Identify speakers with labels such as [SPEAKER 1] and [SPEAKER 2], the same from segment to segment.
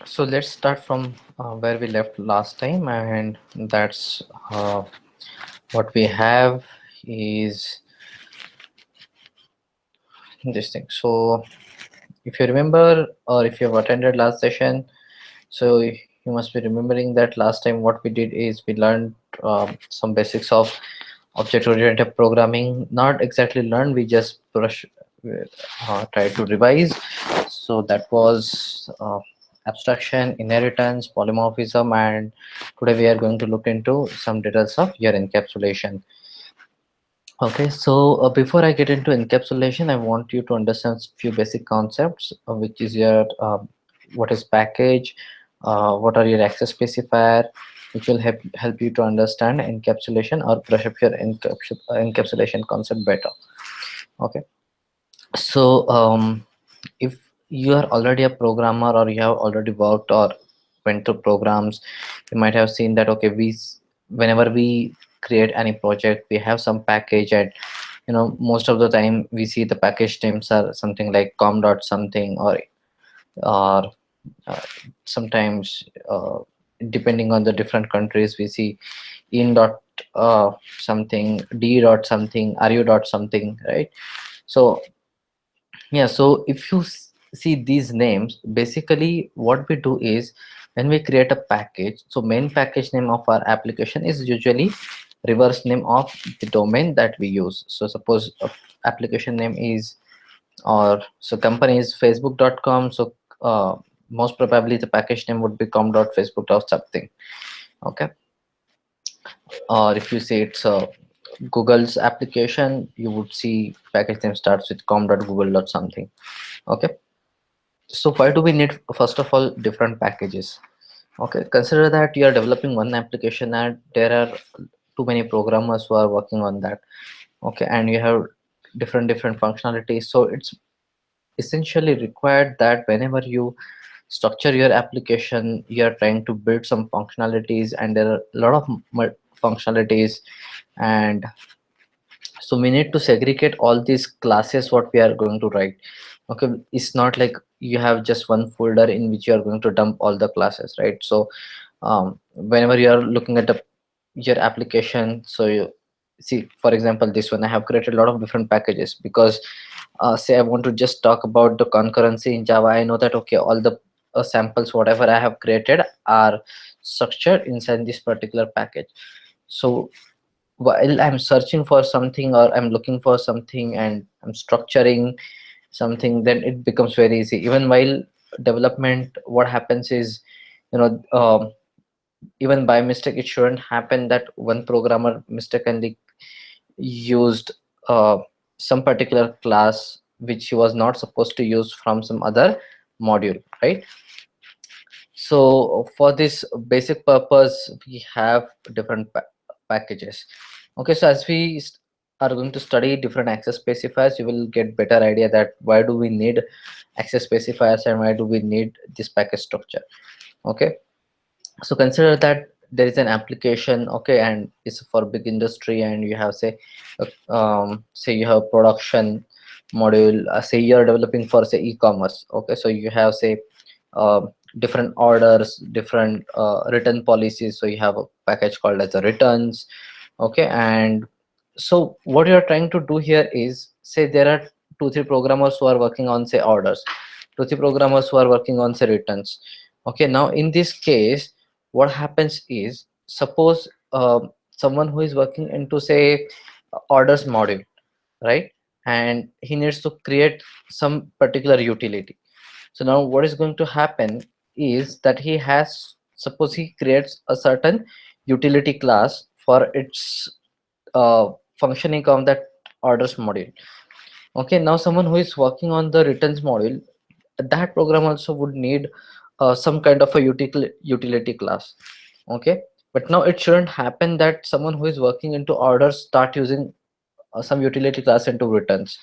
[SPEAKER 1] So let's start from where we left last time, and that's what we have is this thing. So if you remember, or if you have attended last session, so you must be remembering that last time what we did is we learned some basics of object-oriented programming. Not exactly learn, we just try to revise. So that was abstraction, inheritance, polymorphism, and today we are going to look into some details of your encapsulation. Okay, so before I get into encapsulation, I want you to understand few basic concepts, which is your what is package, what are your access specifier, which will help you to understand encapsulation or brush up your encapsulation concept better. Okay, so if you are already a programmer or you have already worked or went through programs, you might have seen that okay, whenever we create any project, we have some package, and most of the time we see the package names are something like com dot something, or uh, sometimes depending on the different countries we see in dot something, d dot something, ru dot something, right? So yeah, so if you see these names, basically what we do is when we create a package, so main package name of our application is usually reverse name of the domain that we use. So suppose application name is, or so company is facebook.com, so most probably the package name would be com.facebook.something. Okay, or if you say it's Google's application, you would see package name starts with com.google.something. Okay, so why do we need first of all different packages? Okay, consider that you are developing one application and there are too many programmers who are working on that. Okay, and you have different functionalities, so it's essentially required that whenever you structure your application, you are trying to build some functionalities, and there are a lot of functionalities, and so we need to segregate all these classes what we are going to write. Okay, it's not like you have just one folder in which you are going to dump all the classes, right? So whenever you are looking at your application, so you see, for example, this one I have created a lot of different packages because say I want to just talk about the concurrency in Java. I know that okay, all the samples whatever I have created are structured inside this particular package. So while I'm searching for something or I'm looking for something and I'm structuring something, then it becomes very easy. Even while development, what happens is, you know, even by mistake, it shouldn't happen that one programmer mistakenly used some particular class which he was not supposed to use from some other module, right? So for this basic purpose, we have different packages. Okay, so as we are going to study different access specifiers, you will get better idea that why do we need access specifiers and why do we need this package structure. Okay, so consider that there is an application, okay, and it's for big industry, and you have say you have production module, say you're developing for say e-commerce. Okay, so you have say uh, different orders, different return policies, so you have a package called as a returns. Okay, and so what you're trying to do here is, say there are two three programmers who are working on say orders, two three programmers who are working on say returns. Okay, now in this case what happens is, suppose someone who is working into say orders module, right, and he needs to create some particular utility. So now what is going to happen is that he has, suppose he creates a certain utility class for its uh, functioning of that orders module. Okay, now someone who is working on the returns module, that program also would need some kind of a utility class. Okay, but now it shouldn't happen that someone who is working into orders start using some utility class into returns.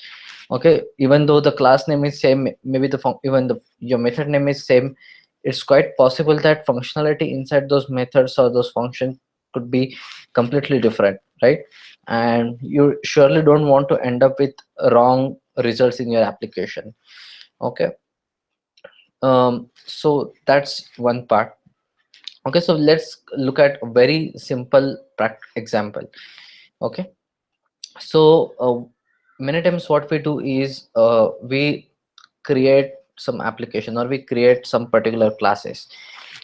[SPEAKER 1] Okay, even though the class name is same, maybe even the your method name is same, it's quite possible that functionality inside those methods or those functions could be completely different, right? And you surely don't want to end up with wrong results in your application. Okay, So that's one part. Okay, so let's look at a very simple example. Okay, so many times what we do is we create some application or we create some particular classes.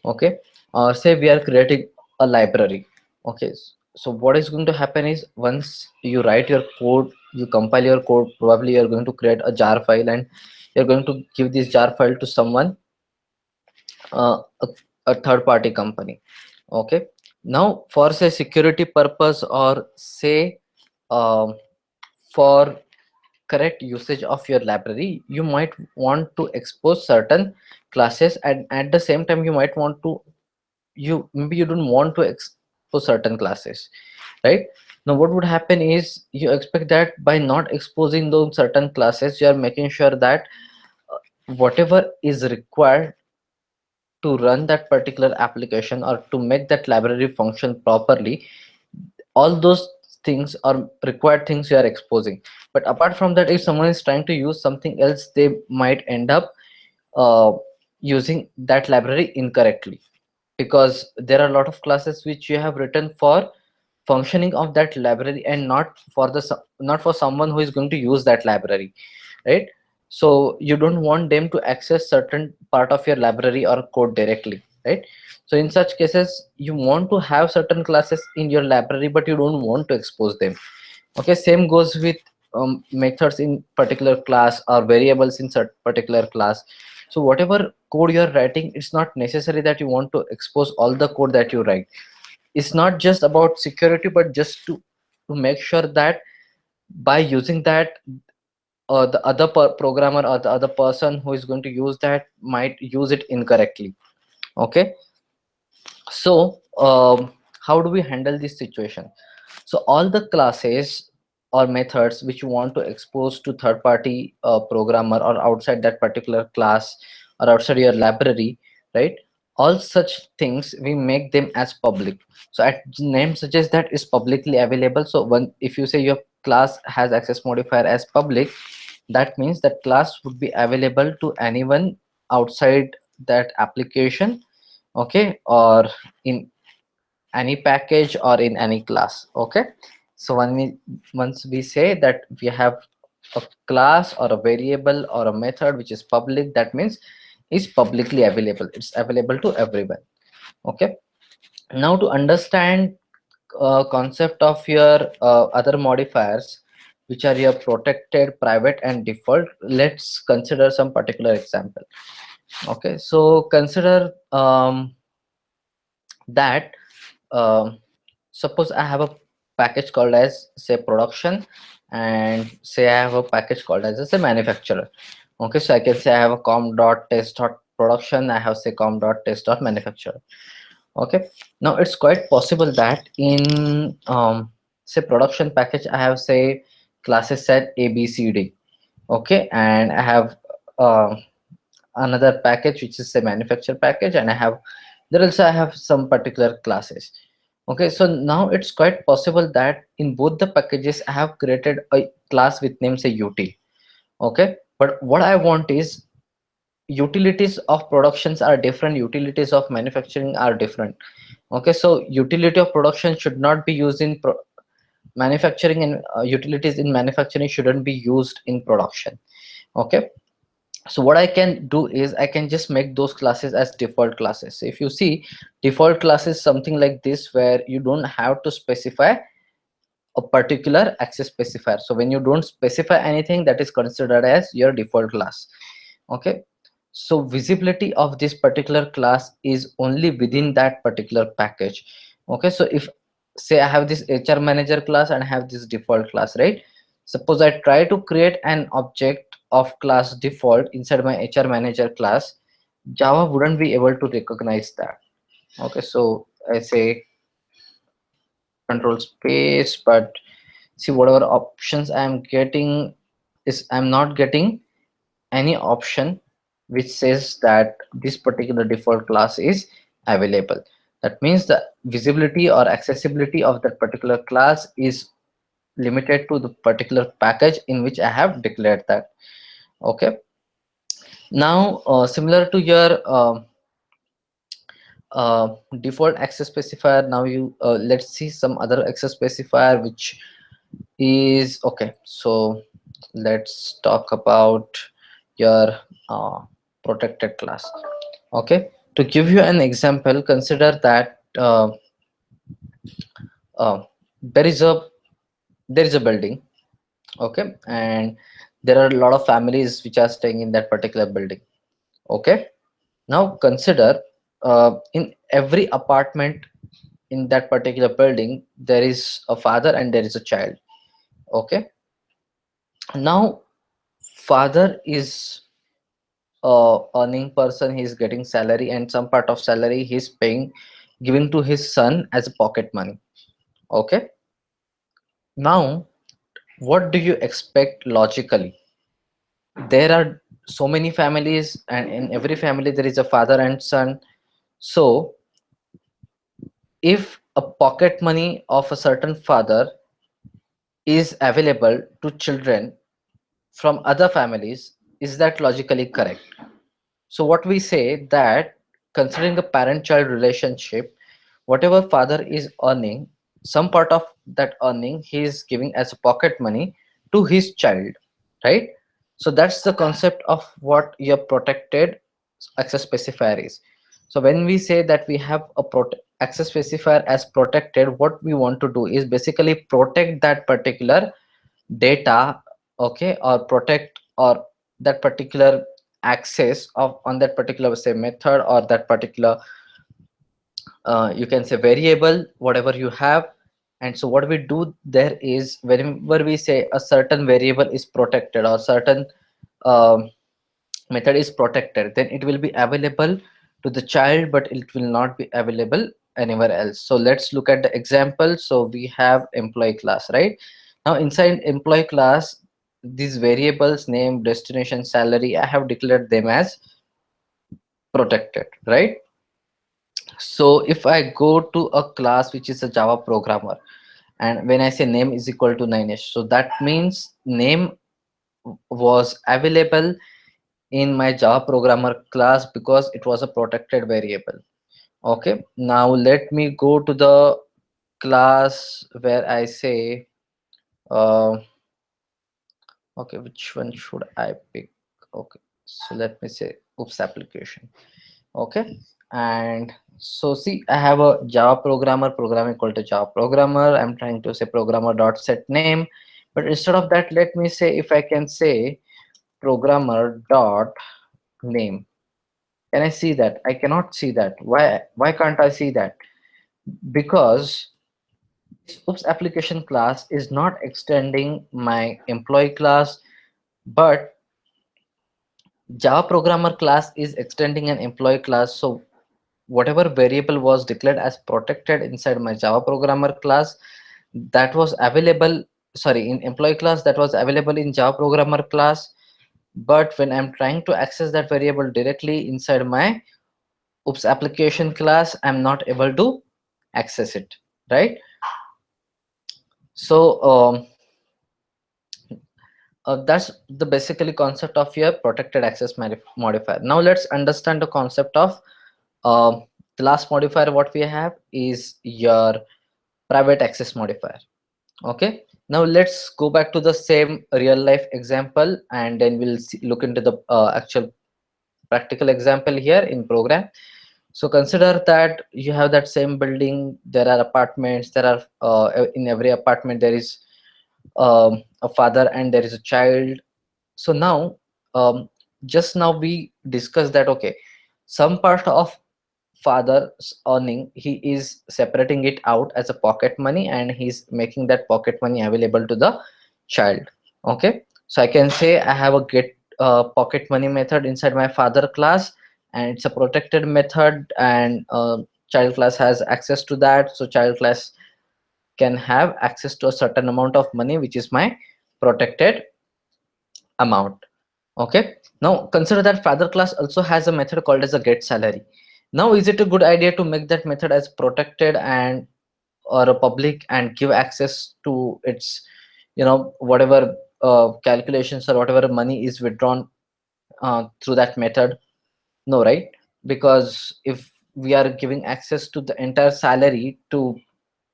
[SPEAKER 1] Okay, say we are creating a library. Okay, so what is going to happen is once you write your code, you compile your code, probably you're going to create a jar file and you're going to give this jar file to someone, uh, a, a third party company. Okay, now for say security purpose or say um, for correct usage of your library, you might want to expose certain classes, and at the same time you might want to, you maybe you don't want to expose certain classes, right? Now what would happen is you expect that by not exposing those certain classes, you are making sure that whatever is required to run that particular application or to make that library function properly, all those things are required things you are exposing. But apart from that, if someone is trying to use something else, they might end up uh, using that library incorrectly, because there are a lot of classes which you have written for functioning of that library and not for the not for someone who is going to use that library, right? So you don't want them to access certain part of your library or code directly, right? So in such cases you want to have certain classes in your library but you don't want to expose them. Okay, same goes with methods in particular class or variables in particular class. So whatever code you're writing, it's not necessary that you want to expose all the code that you write. It's not just about security but just to make sure that by using that, the other programmer or the other person who is going to use that might use it incorrectly. Okay, so how do we handle this situation? So all the classes or methods which you want to expose to third party programmer or outside that particular class or outside your library, right? All such things we make them as public. So at name suggests that is publicly available. So when if you say your class has access modifier as public, that means that class would be available to anyone outside that application, okay, or in any package or in any class. Okay, so once we say that we have a class or a variable or a method which is public, that means is publicly available, it's available to everyone. Okay, now to understand concept of your other modifiers which are your protected, private and default, let's consider some particular example. Okay, so consider that um, suppose I have a package called as say production, and say I have a package called as a manufacturer. Okay, so I can say I have a com.test.production, I have say com.test.manufacturer. Okay, now it's quite possible that in say production package I have say classes set a b c d. Okay, and I have uh, another package which is a manufacturer package, and I have there also I have some particular classes. Okay, so now it's quite possible that in both the packages I have created a class with name say util. Okay, but what I want is utilities of productions are different, utilities of manufacturing are different. Okay, so utility of production should not be used in manufacturing, and utilities in manufacturing shouldn't be used in production. Okay, so what I can do is I can just make those classes as default classes. So if you see, default class is something like this where you don't have to specify a particular access specifier. So when you don't specify anything, that is considered as your default class. Okay, so visibility of this particular class is only within that particular package. Okay, so if say I have this HR manager class and I have this default class, right? Suppose I try to create an object of class default inside my HR manager class, Java wouldn't be able to recognize that. Okay, so I say control space, but see whatever options I am getting is I'm not getting any option which says that this particular default class is available. That means the visibility or accessibility of that particular class is limited to the particular package in which I have declared that. Okay, Now similar to your default access specifier, now you let's see some other access specifier which is okay. So let's talk about your uh, protected class. Okay, to give you an example, consider that uh, there is a building. Okay, and there are a lot of families which are staying in that particular building. Okay, now consider in every apartment in that particular building there is a father and there is a child. Okay, now father is earning person, he's getting salary, and some part of salary he's paying, giving to his son as a pocket money. Okay, now what do you expect logically? There are so many families, and in every family there is a father and son. So if a pocket money of a certain father is available to children from other families, is that logically correct? So what we say that considering the parent-child relationship, whatever father is earning, some part of that earning he is giving as a pocket money to his child, right? So that's the concept of what your protected access specifier is. So when we say that we have a access specifier as protected, what we want to do is basically protect that particular data, okay, or protect or that particular access of on that particular say method or that particular you can say variable whatever you have. And so what we do there is whenever we say a certain variable is protected or certain um, method is protected, then it will be available to the child but it will not be available anywhere else. So let's look at the example. So we have employee class, right? Now inside employee class, these variables name, destination, salary, I have declared them as protected, right? So if I go to a class which is a Java programmer, and when I say name is equal to Nayanesh, so that means name was available in my Java programmer class because it was a protected variable. Okay, now let me go to the class where I say uh, okay, which one should I pick? Okay, so let me say oops application. Okay, and so see I have a Java programmer, program equal to Java programmer. I'm trying to say programmer dot set name, but instead of that, let me say if I can say programmer dot name. Can I see that? I cannot see that. Why can't I see that? Because this oops application class is not extending my employee class, but Java programmer class is extending an employee class. So whatever variable was declared as protected inside my Java programmer class, that was available, sorry, in employee class, that was available in Java programmer class. But when I'm trying to access that variable directly inside my oops application class, I'm not able to access it, right? So that's the basically concept of your protected access modifier. Now let's understand the concept of the last modifier what we have is your private access modifier. Okay, now let's go back to the same real life example and then we'll look into the actual practical example here in program. So consider that you have that same building, there are apartments, there are in every apartment there is a father and there is a child. So now um, just now we discussed that okay, some part of father's earning he is separating it out as a pocket money and he's making that pocket money available to the child. Okay, so I can say I have a get pocket money method inside my father class, and it's a protected method, and child class has access to that. So child class can have access to a certain amount of money which is my protected amount. Okay, now consider that father class also has a method called as a get salary. Now is it a good idea to make that method as protected and or a public and give access to its whatever calculations or whatever money is withdrawn through that method? No, right? Because if we are giving access to the entire salary to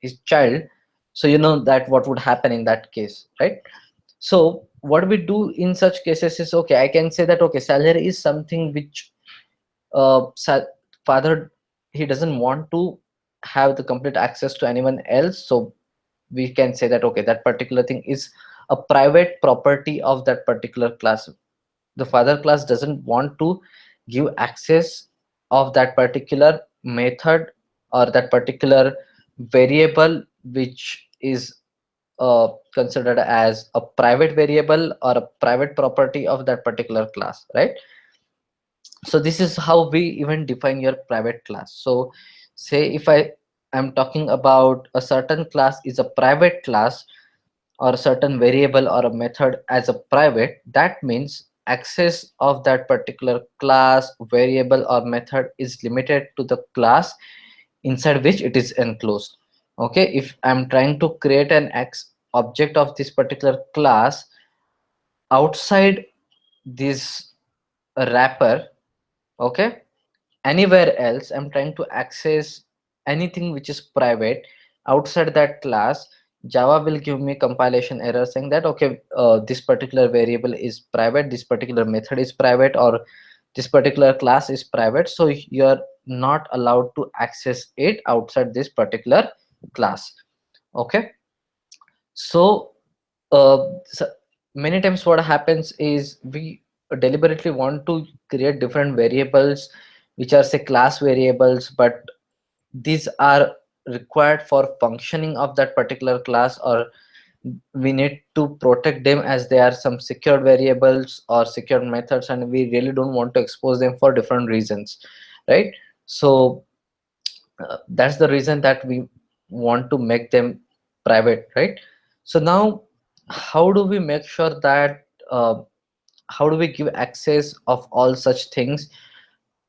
[SPEAKER 1] his child, so you know that what would happen in that case, right? So what we do in such cases is, okay, I can say that okay, salary is something which father, he doesn't want to have the complete access to anyone else. So we can say that okay, that particular thing is a private property of that particular class. The father class doesn't want to give access of that particular method or that particular variable which is considered as a private variable or a private property of that particular class, right? So this is how we even define your private class. So say if I am talking about a certain class is a private class, or a certain variable or a method as a private, that means access of that particular class, variable or method is limited to the class inside which it is enclosed. Okay, if I'm trying to create an x object of this particular class outside this wrapper, okay, anywhere else I'm trying to access anything which is private outside that class, Java will give me compilation error saying that okay, this particular variable is private, this particular method is private, or this particular class is private, so you're not allowed to access it outside this particular class. Okay, so so many times what happens is we deliberately want to create different variables which are say class variables, but these are required for functioning of that particular class, or we need to protect them as they are some secured variables or secured methods, and we really don't want to expose them for different reasons, right? So that's the reason that we want to make them private, right? So now how do we make sure that how do we give access of all such things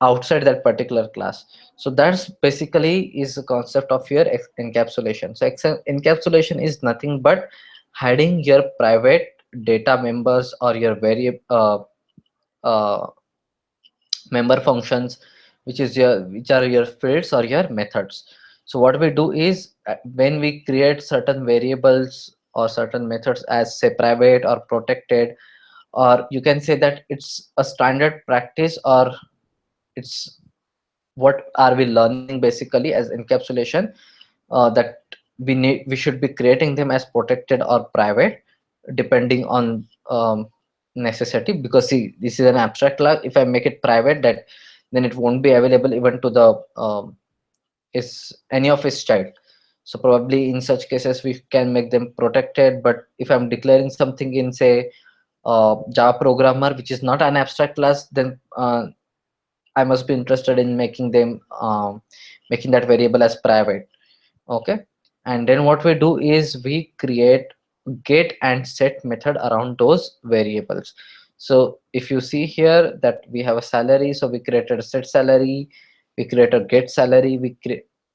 [SPEAKER 1] outside that particular class? So that's basically is the concept of your encapsulation. So encapsulation is nothing but hiding your private data members or your uh, member functions, which are your fields or your methods. So what we do is when we create certain variables or certain methods as say private or protected, or you can say that it's a standard practice, or it's what are we learning basically as encapsulation, that we should be creating them as protected or private depending on necessity, because see, this is an abstract class. If I make it private, that then it won't be available even to the is any of his child. So probably in such cases we can make them protected. But if I'm declaring something in say Java programmer, which is not an abstract class, then I must be interested in making them making that variable as private. Okay, and then what we do is we create get and set method around those variables. So if you see here that we have a salary, so we created a set salary, we created get salary, we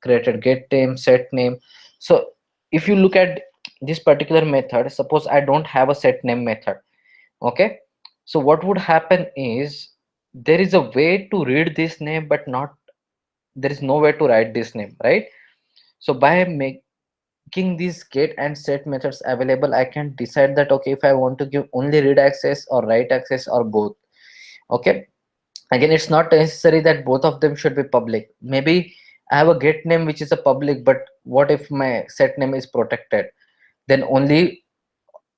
[SPEAKER 1] created get name, set name. So if you look at this particular method, suppose I don't have a set name method. Okay, so what would happen is there is a way to read this name, but not, there is no way to write this name, right? So by making these get and set methods available, I can decide that okay, if I want to give only read access or write access or both. Okay, again, it's not necessary that both of them should be public. Maybe I have a get name which is a public, but what if my set name is protected? Then only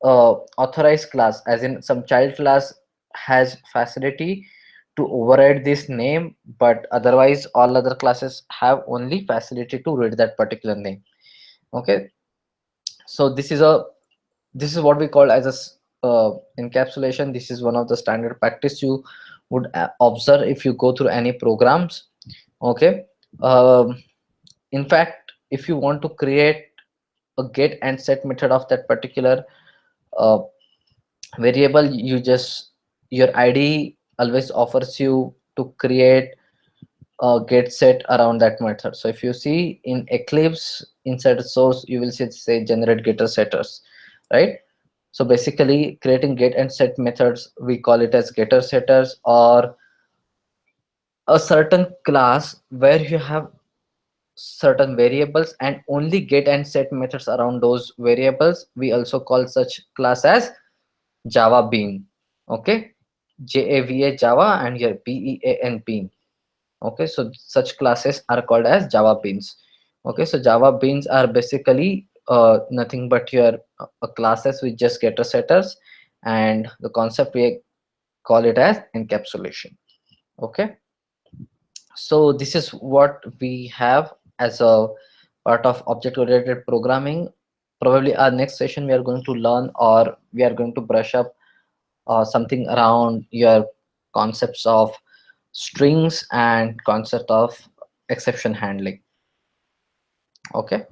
[SPEAKER 1] authorized class, as in some child class, has facility to override this name, but otherwise all other classes have only facility to read that particular name. Okay, so this is what we call as a encapsulation. This is one of the standard practice you would observe if you go through any programs. Okay, um, in fact, if you want to create a get and set method of that particular uh, variable, you just, your id always offers you to create a get set around that method. So if you see in Eclipse inside the source, you will see say generate getter setters, right? So basically creating get and set methods, we call it as getter setters, or a certain class where you have certain variables and only get and set methods around those variables. We also call such class as Java bean. Okay, Java Java and your bean bean. Okay, so such classes are called as Java beans. Okay, so Java beans are basically nothing but your classes with just getter setters, and the concept we call it as encapsulation. Okay, so this is what we have as a part of object oriented programming. Probably our next session we are going to learn, or we are going to brush up something around your concepts of strings and concept of exception handling. Okay.